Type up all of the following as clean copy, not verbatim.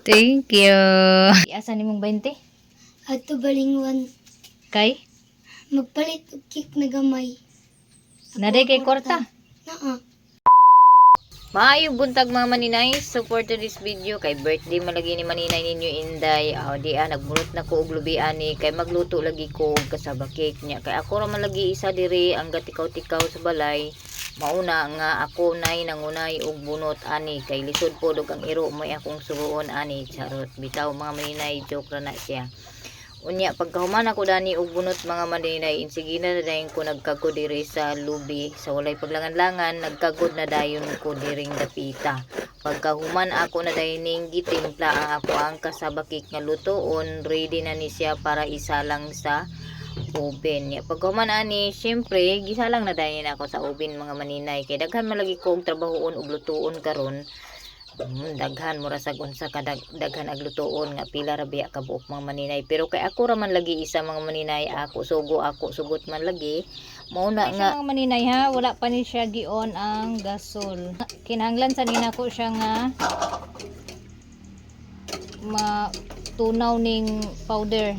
Thank you. Asa ni mong 20? Ato balingwan. Kay? Magpalit og cake na gamay. Naday kay kwarta. Naa. Maayong buntag mga maninay. So for today's video, kay birthday malagi ni maninay ninyo Inday. Nagmulot na ko og lubian ni kay magluto lagi ko og kasaba cake niya. Kay ako ra man lagi isa diri ang gatikaw-tikaw sa balay. Mauna nga ako nay nangunay og bunot ani kay lisod po dog ang iro may akong suruon ani charot. Bitaw mga maninay, joke ra na siya. Unya pagkahuman ako dani og bunot mga maninay, insige na dayon ko nagkagod diri sa lubi sa walay paglangan-langan, nagkagod na dayon ko diring dapita. Pagkahuman ako na dayoning gitimpla ang ako ang kasabakik nga lutoon, ready na ni siya para isalang sa oven. Pagkahuman ani, syempre gisalang na dayon ako sa oven mga maninay kay daghan man lagi ko og trabahoon og lutoon karon. Daghan mura sa unsa ka daghan ag lutoon nga pila ra biya ka buok mga maninay, pero kay ako ra man lagi isa mga maninay, ako sugot man lagi mauna nga mga maninay ha, wala pa ni siya gion ang gasol. Kinahanglan sa nina ko siya nga matunaw ning powder.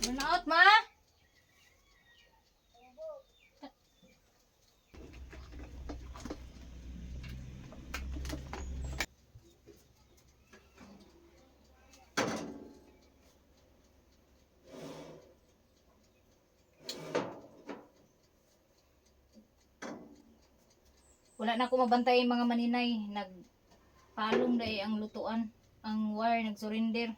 Manaot ma. Wala na ako mabantay mga maninay. Nagpalong dahil ang lutuan. Ang wire nag-surrender.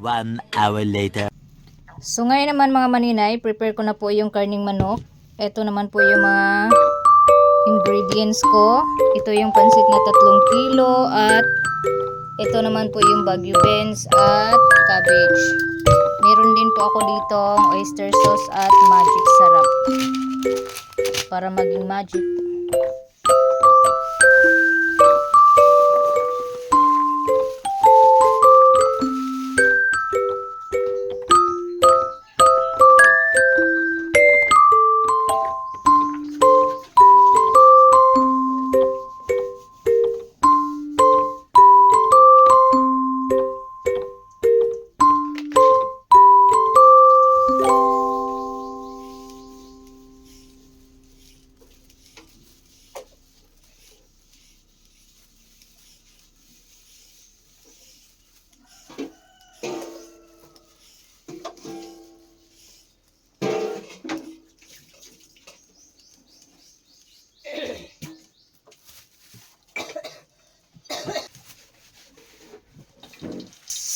One hour later. So ngayon naman mga maninay, prepare ko na po yung karning manok. Ito naman po yung mga ingredients ko. Ito yung pansit na 3 kilo at ito naman po yung Baguio beans at cabbage. Meron din po ako dito oyster sauce at magic sarap para maging magic.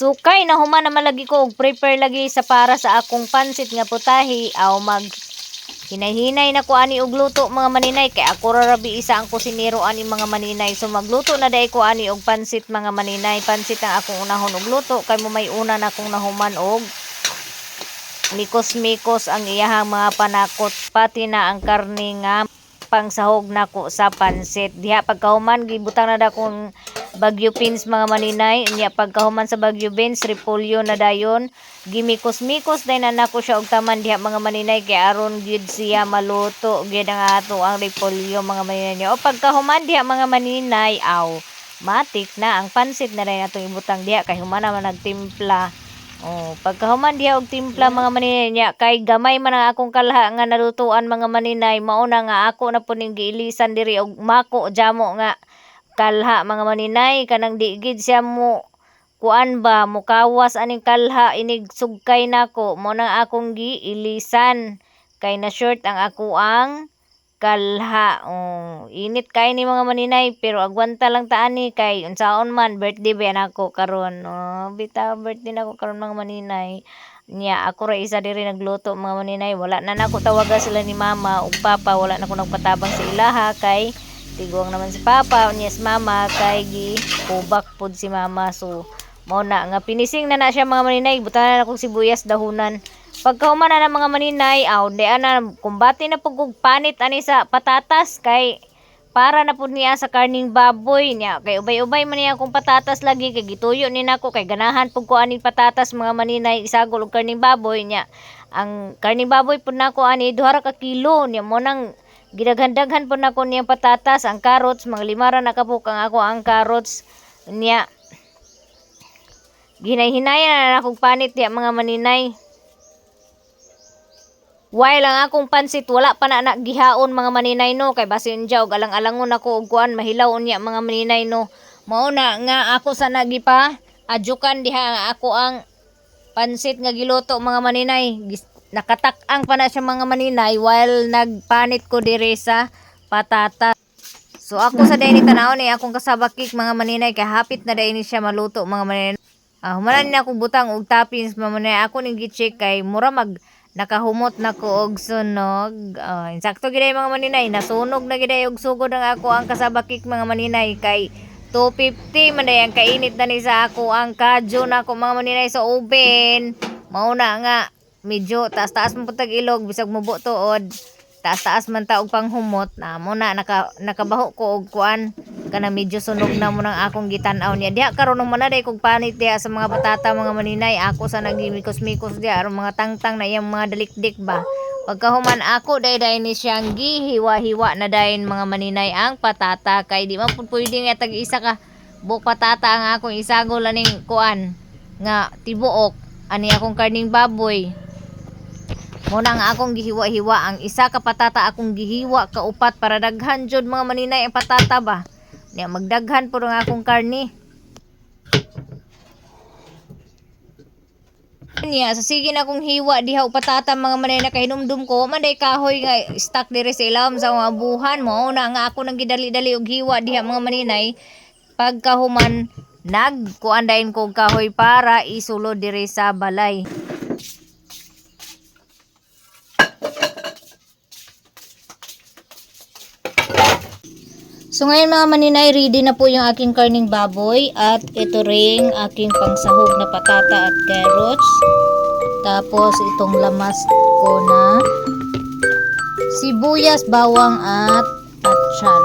Sukay na human naman lagi ko og prepare lagi sa para sa akong pansit nga putahe aw mag hinay-hinay na ko ani og luto mga maninay kay ako ra rabi isa ang kusinero ani mga maninay. So magluto na dai ko ani og pansit mga maninay. Pansit ang akong unahon og luto kay mo may una na akong nahuman og mikos-mikos ang iyahang mga panakot pati na ang karne nga pangsahog nako sa pansit. Diha pagkahuman gibutang na dakong Bagyo beans mga maninay. Nya pagkahuman sa Bagyo beans repolyo na dayon. Gimikos-mikos day na nako siya og taman diha mga maninay kay aron gyud siya maluto gyud ang ato ang repolyo mga maninay. O pagkahuman diha mga maninay aw matik na ang pansit na rin atong ibutang diha kay human naman nagtimpla. Oh, pagkahuman diha og timpla mga maninay nya kay gamay man ang akong kalha nga nalutuan mga maninay mauna nga ako na po ning giilisan diri og mako jamo nga kalha mga maninay kanang di gid siya mo kuan ba mukawas aning kalha inig sugkay nako mo nang akong giilisan kay na short ang ako ang kalha. Oh, init kay ni mga maninay pero agwanta lang ta ani kay unsaon man birthday ba nako karon. Oh, bitaw birthday nako karon mga maninay. Nya ako ra isa diri nagluto mga maninay. Wala na nako tawaga sila ni mama ug papa, wala na ko nagpatabang sa ilaha kay tiguang naman si papa unya si mama kay gi kubak pod si mama. So mao na nga pinising na siya mga maninay. Butan na akong sibuyas dahunan. Pagkahuman na ng mga maninay, aw, di ana, kumbati na pug panit ani sa patatas, kay para na pud niya sa karning baboy niya. Kay ubay-ubay man niya kung patatas lagi, kay gituyo ni nako kay ganahan pug ko ani patatas mga maninay, isagol og karning baboy niya. Ang karning baboy pud nako ani 2 ka kilo niya mo nang gidaghan-daghan pud nako niya patatas. Ang carrots, mga 5 ra na kapuk ang ako ang carrots niya. Ginay-hinayan na akong panit niya mga maninay. While ang akong pansit wala pa na gihaon mga maninay no kay basin diya og alang-alangon ako og kuan mahilaw unya mga maninay no. Mao na nga ako sa nagipa ajukan diha nga ako ang pansit nga giluto mga maninay. Nakatak-ang pa na siya mga maninay while nagpanit ko diri sa patata. So ako sa day ni tanaw ni akong kasabakik mga maninay kay hapit na day ni siya maluto mga maninay. Humanan na akong butang og toppings mga maninay. Ako ning gi-check kay mura nakahumot na ko og sunog. Insakto giday mga maninay, nasunog na giday og sugod ang ako ang kasabakik mga maninay kay 250 man day ang kainit na ni sa ako ang kadyo na ako mga maninay sa oven. Mauna nga medyo taas-taas man putag ilog bisag mubo tuod. Taas-taas man ta og panghumot na mo na nakabaho ko og kuan kana medyo sunog na mo nang akong gitan-aw niya. Diha karon man na day kog panit diha sa mga batata mga maninay. Ako sa nagimikos-mikos diha aron mga tangtang na iyang mga dalikdik ba. Pagkahuman ako day ni siyang gihiwa-hiwa na dayon mga maninay ang patata kay di man pud pwede nga tag isa ka buok patata ang akong isagol aning kuan nga tibuok ani akong karning baboy. Muna nga akong gihiwa-hiwa ang isa ka patata akong gihiwa ka upat para daghan jud mga maninay ang patata ba. Nya magdaghan pud ang akong karni. Nya sa sige na akong hiwa diha og patata mga maninay kay hinumdum ko man day kahoy nga stuck diri sa ilawom sa mga buhan mo na nga ako nang gidali-dali og hiwa diha mga maninay. Pagkahuman nagkuan dayon ko og kahoy para isulod diri sa balay. So ngayon mga maninay, ready na po yung aking karning baboy at ito ring aking pangsahog na patata at carrots. Tapos itong lamas ko na sibuyas, bawang at atsan.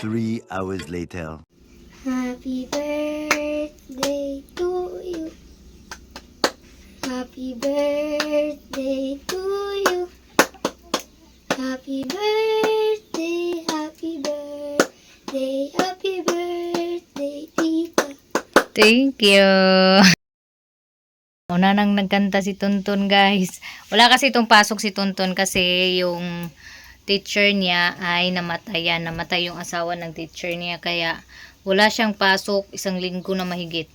Three hours later. Happy birthday to you. Happy birthday to you. Happy birthday, happy birthday, happy Thank you. Una nang nagkanta si Tonton, guys. Wala kasi itong pasok si Tonton kasi yung teacher niya ay namatayan. Namatay yung asawa ng teacher niya kaya wala siyang pasok 1 linggo na mahigit.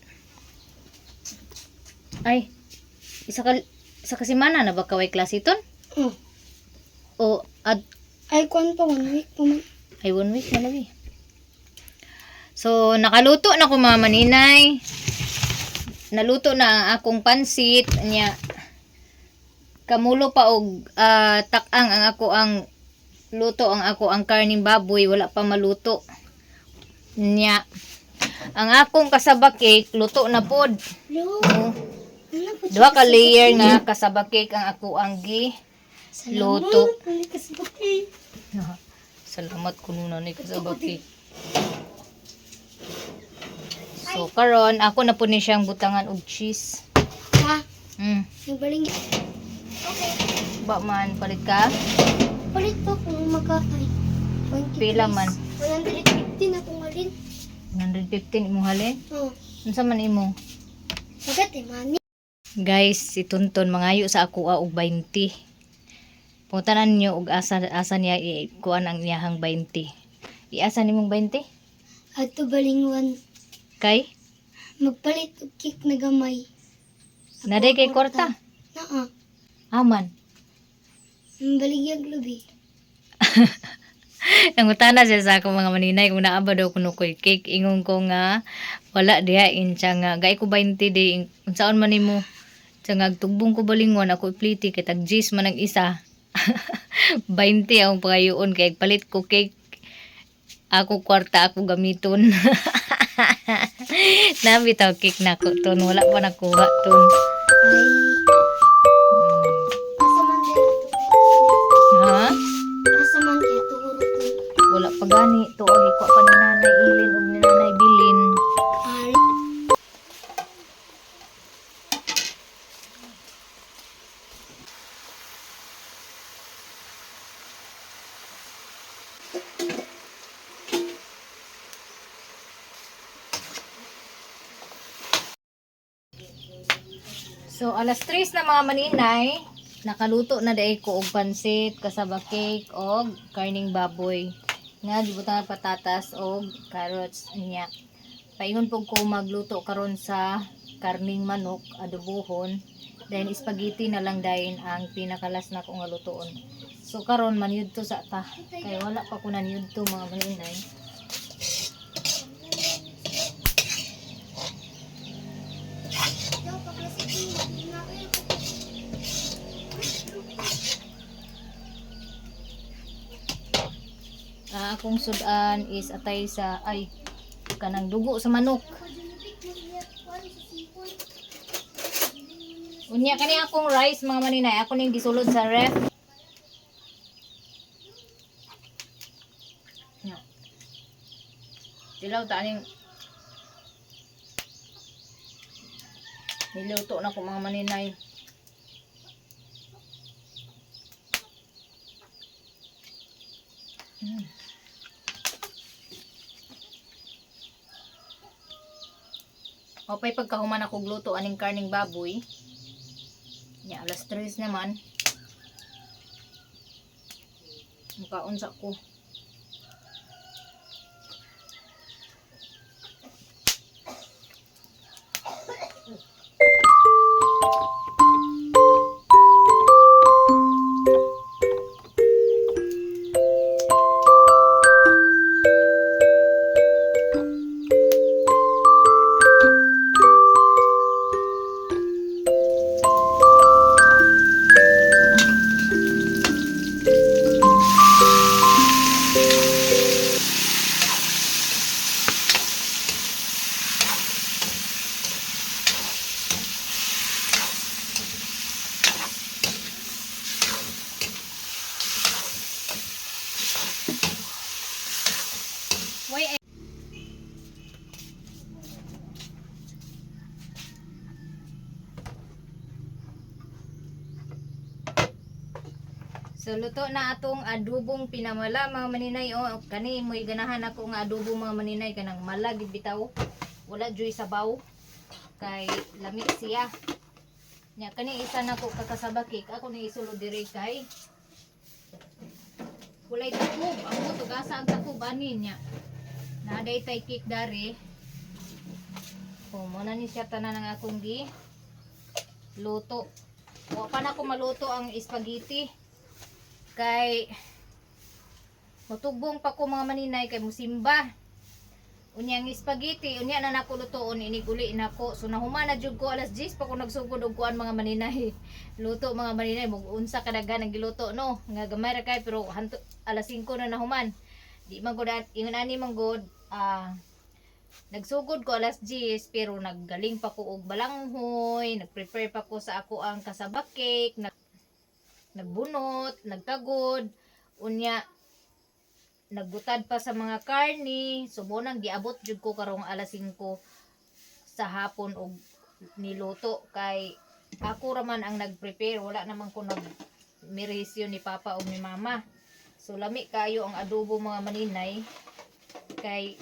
Ay, isa kasi mana na ba kaway klase ton? Oh. O Ay, kwan pa, 1 week pa man. ay 1 week na labi. So, nakaluto na ko mga maninay. Naluto na ang akong pansit niya. Kamulo pa og takang ang ako ang luto ang ako ang karning baboy wala pa maluto. Niya. Ang akong kasaba cake luto na pod. Lo. Oh, Ano po duha ka layer nga kasaba cake ang ako ang luto. Salamat. Kasi bakit? Salamat kuno na ni kasaba cake. So karon ako na po ni siyang butangan og cheese. Ha? Nagbaling. Okay. Ba man palit ka? Palit po kung magkakay. Pila man? 150 na kung alin. 115 imong halin? Oh. Unsa man imo? Sagat eh, mani. Guys, si Tonton mangayo sa ako og 20. Puntanan niyo og asa niya kuan ang iyahang 20. Iasa nimong 20? Ato balingwan. Kay Magpalit og cake na gamay. naday kay kwarta. Naa. Aman. Baligyag lubi. Nangutana siya sa akong mga maninay kung naaba daw kuno koy cake. Ingon ko nga wala diha incha nga gay ko 20 di unsaon man nimo. Sa nga tugbong ko balingon ako ipliti kay tag 10 man ang isa. 20 ang pagayoon kay palit ko cake. Ako kwarta ako gamiton. Nabitaw cake na ko ton wala pa nakuha ton. Ay. Asa man kaya Ha? Asa man kaya tuhuro to. Wala pa gani tuog iko pa ni Nanay Ilin ug ni Nanay Bilin. Ay. So, alas 3 na mga maninay, nakaluto na daig ko og pansit, kasaba cake, og karning baboy. Nga, gibutangan patatas, og carrots, niya. Paingon po ko magluto karon sa karning manok, adobohon. Then, spaghetti na lang dahin ang pinakalas na kong lutoon. So, karon maniyod to sa ta. Kaya wala pa ko naniyod to mga maninay. Akong sudan is atay sa kanang dugo sa manok. Unya kani akong rice mga maninay, ako ning gisulod sa ref. Nya. Dilaw ta aning niluto na ko mga maninay. Opay pagkahuman ako gluto aning karning baboy. Ya, alas 3 naman. Mukaon sa ko. So luto na atong adobong pinamala mga maninay. O kani mo'y ganahan ako nga adobo mga maninay kanang mala gid bitaw. wala joy sabaw kay lami siya. Nya kani isa nako kakasaba cake ako ni isulo diri kay walay takob. Amo to gasa ang takob anin nya. Naday tay cake dari. Mo na ni siya tanan ang akong gi luto. Wa pa na ako maluto ang spaghetti kay matugbong pa ko mga maninay kay musimba. Unyang spaghetti, unya na nako lutoon iniguli nako. So nahumana jud ko alas 10 pa ko nagsugod og kuan mga maninay. Luto mga maninay mug unsa kadaghan ang giluto no. Nga gamay ra kay pero alas 5 na nahuman. Di man gud ingon ani man gud nagsugod ko alas 10 pero naggaling pa ko og balanghoy, nagprepare pa ko sa ako ang kasaba cake, nagbunot, nagtagod, unya nagbutad pa sa mga karni. So mo nang giabot jud ko karong alas 5 sa hapon og niluto kay ako raman ang nagprepare, wala naman ko nag mirisyo ni papa o ni mama. So lami kayo ang adobo mga maninay kay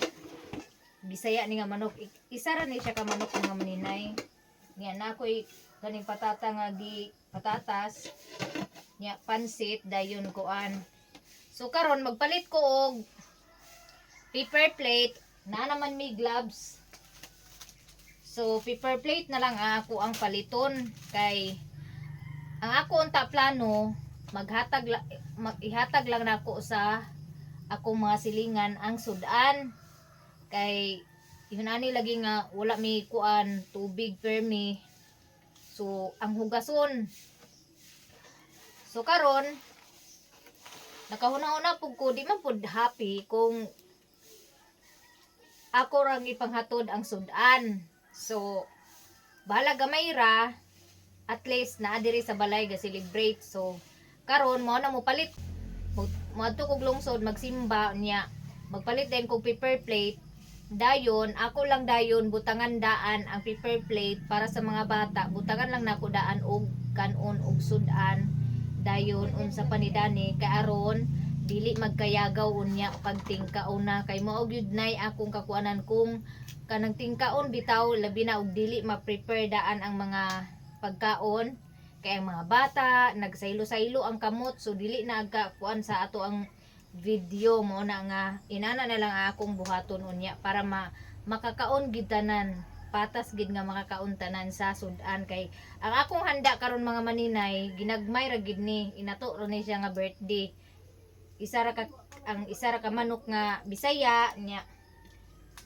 Bisaya ni nga manok. Isa ra ni siya ka manok mga maninay. Nya na ako'y kaning patata nga gi patatas. Nya pansit dayon kuan. So karon magpalit ko og paper plate na naman may gloves. So paper plate na lang ako ang paliton kay ang ako unta plano ihatag lang nako sa akong mga silingan ang sudan. Kay yun ani lagi nga wala may kuan tubig permi. So ang hugason. So karon nakahuna-una pud ko di man pud happy kung ako rang ipanghatod ang sudan. So bahala gamay ra at least naa diri sa balay ga celebrate. So karon mo na mo palit mo adto kog lungsod magsimba niya magpalit din kog paper plate. Dayon, ako lang dayon butangan daan ang paper plate para sa mga bata. Butangan lang nako daan og kanon og sudan. Dayon unsa panidani kay aron dili magkayagaw unya pagtingkaon na kay mao gyud nay akong kakuanan kung kanang tingkaon bitaw labi na og dili ma-prepare daan ang mga pagkaon kay ang mga bata nagsaylo-saylo ang kamot so dili na agka kuan sa ato ang video mo na nga inana na lang akong buhaton unya para makakaon gid tanan patas gid nga makakaon tanan sa sudan kay ang akong handa karon mga maninay ginagmay ra gid ni inato ro ni siya nga birthday isa ra ka manok nga Bisaya nya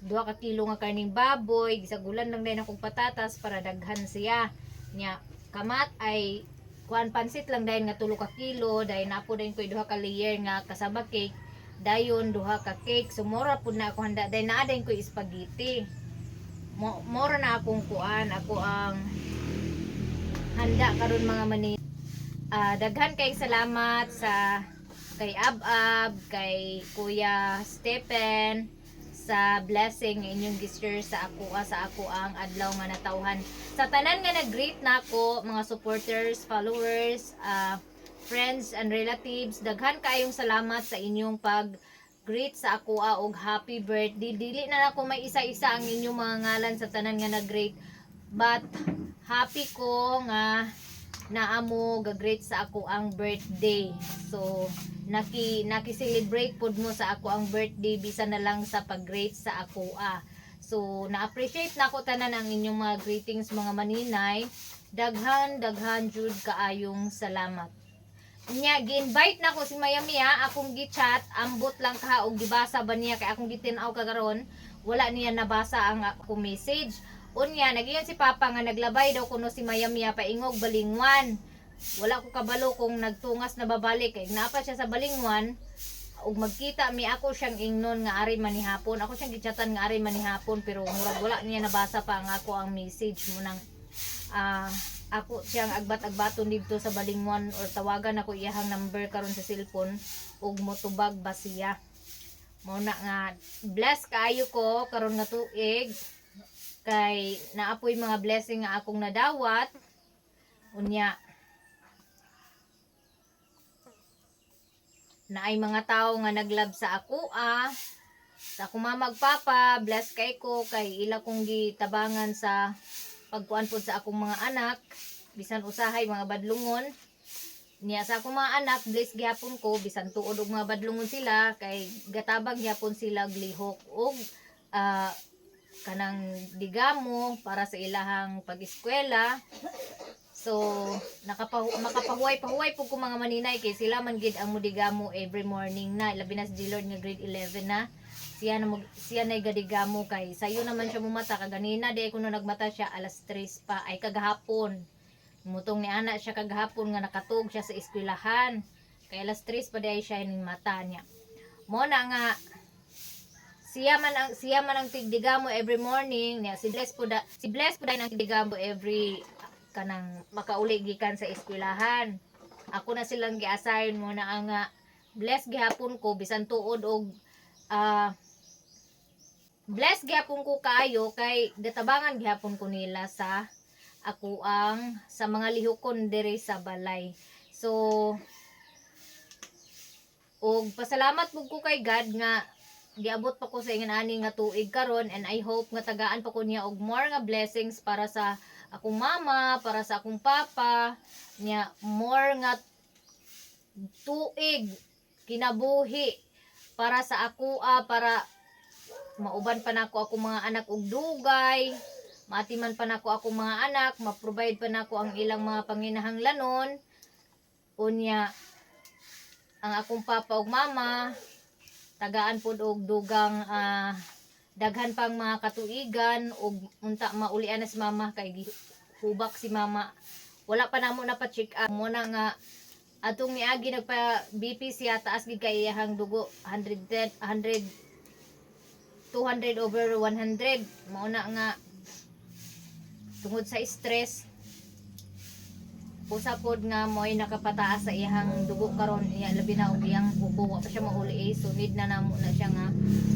2 ka kilo nga karning baboy gisagulan lang din akong patatas para daghan siya nya kamat ay kuan pansit lang dayon nga 3 ka kilo dayon napo dayon ko 2 ka layer nga kasaba cake dayon 2 ka cake so mura pud na ako handa dayon naa dayon ko spaghetti mura na akong kuan ako ang handa karon mga mani daghan kay salamat sa kay Ab-Ab kay Kuya Stephen sa blessing inyong gi-share sa ako ang adlaw nga natawhan sa tanan nga nag-greet nako mga supporters, followers, friends and relatives daghan kayong salamat sa inyong pag-greet sa ako og happy birthday. Dili na ako may isa-isa ang inyong mga ngalan sa tanan nga nag-greet but happy ko nga naamo ga-greet sa ako ang birthday. So naki-celebrate pud mo sa ako ang birthday bisan na lang sa pag-greet sa ako So na-appreciate nako tanan ang inyong mga greetings mga maninay. Daghan jud kaayong salamat. Nya gi-invite nako si Mayami akong gi-chat ambot lang ka og gibasa ba niya kay akong gitin-aw kagaron wala niya nabasa ang akong message. Unya nagiyon si Papa nga naglabay daw kuno si Mayami paingog balingwan. Wala ko kabalo kung nagtungas na babalik kay napa siya sa balingwan ug magkita mi ako siyang ingnon nga ari manihapon ako siyang gichatan nga ari manihapon pero murag wala niya nabasa pa ang ako ang message mo nang ako siyang agbat-agbaton dito sa balingwan or tawagan ako iyahang number karon sa cellphone ug motubag ba siya mo na nga bless kaayo ko karon nga tuig kay naapoy mga blessing nga akong nadawat unya na ay mga tao nga naglab sa ako Sa akong mama ug papa, bless kay ko kay ila kong gitabangan sa pagkuan pod sa akong mga anak, bisan usahay mga badlungon. Niya sa akong mga anak, bless gyapon ko bisan tuod og mga badlungon sila kay gatabang gyapon sila og lihok og kanang digamo para sa ilahang pag-eskwela. So, makapahuway-pahuway po ko mga maninay kay sila man gid ang mudigamo every morning na. Labi na si G-Lord nga grade 11 na. Siya na gadigamo kay sayo naman siya mumata. Kaganina di ko nagmata siya alas 3 pa ay kagahapon. Mutong ni ana siya kagahapon nga nakatug siya sa eskwelahan. Kay alas 3 pa di siya hining mata niya. Mo na nga siya man ang tigdigamo every morning niya si Bless po ang tigdigamo every kanang makauli gikan sa eskwelahan. Ako na silang gi-assign mo na nga bless gihapon ko bisan tuod og bless gihapon ko kaayo kay gatabangan gihapon ko nila sa ako ang sa mga lihokon diri sa balay. So og pasalamat pug ko kay God nga giabot pa ko sa ingon ani nga tuig karon, and I hope nga tagaan pa ko niya og more nga blessings para sa akong mama, para sa akong papa, niya more nga tuig kinabuhi para sa ako para mauban pa nako akong mga anak og dugay, maatiman pa nako akong mga anak, ma-provide pa nako ang ilang mga panginahanglanon. Unya ang akong papa ug mama tagaan pod og dugang daghan pang mga katuigan ug unta maulian na si mama kay hubak si mama. Wala pa namo na pa check up mo na nga atong niagi nagpa BP siya taas gid kay iyang dugo 200 over 100. Mao na nga tungod sa stress usa pod nga mo'y nakapataas sa iyang dugo karon, iya labi na og iyang ubo wa pa siya mauli so need na namo na siya nga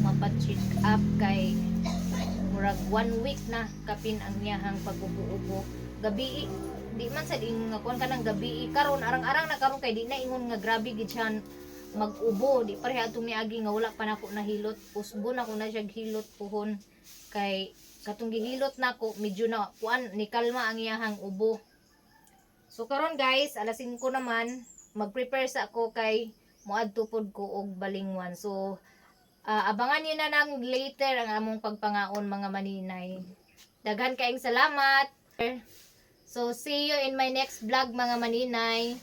mapa-check up kay murag 1 week na kapin ang iyang pag-ubo-ubo. Gabi di man sa ding nga kuan kanang gabi karon arang-arang na karon kay di na ingon nga grabe gid siya mag-ubo. Di pareha atong niagi nga wala pa nako nahilot, usbo na ko na siya hilot puhon kay katong gihilot nako medyo na kuan ni kalma ang iyang ubo. So karon guys, alas 5 naman, mag-prepare sa ako kay muadto pod ko og balingwan. So abangan niyo na nang later ang among pagpangaon mga maninay. Daghan kaayong salamat. So see you in my next vlog mga maninay.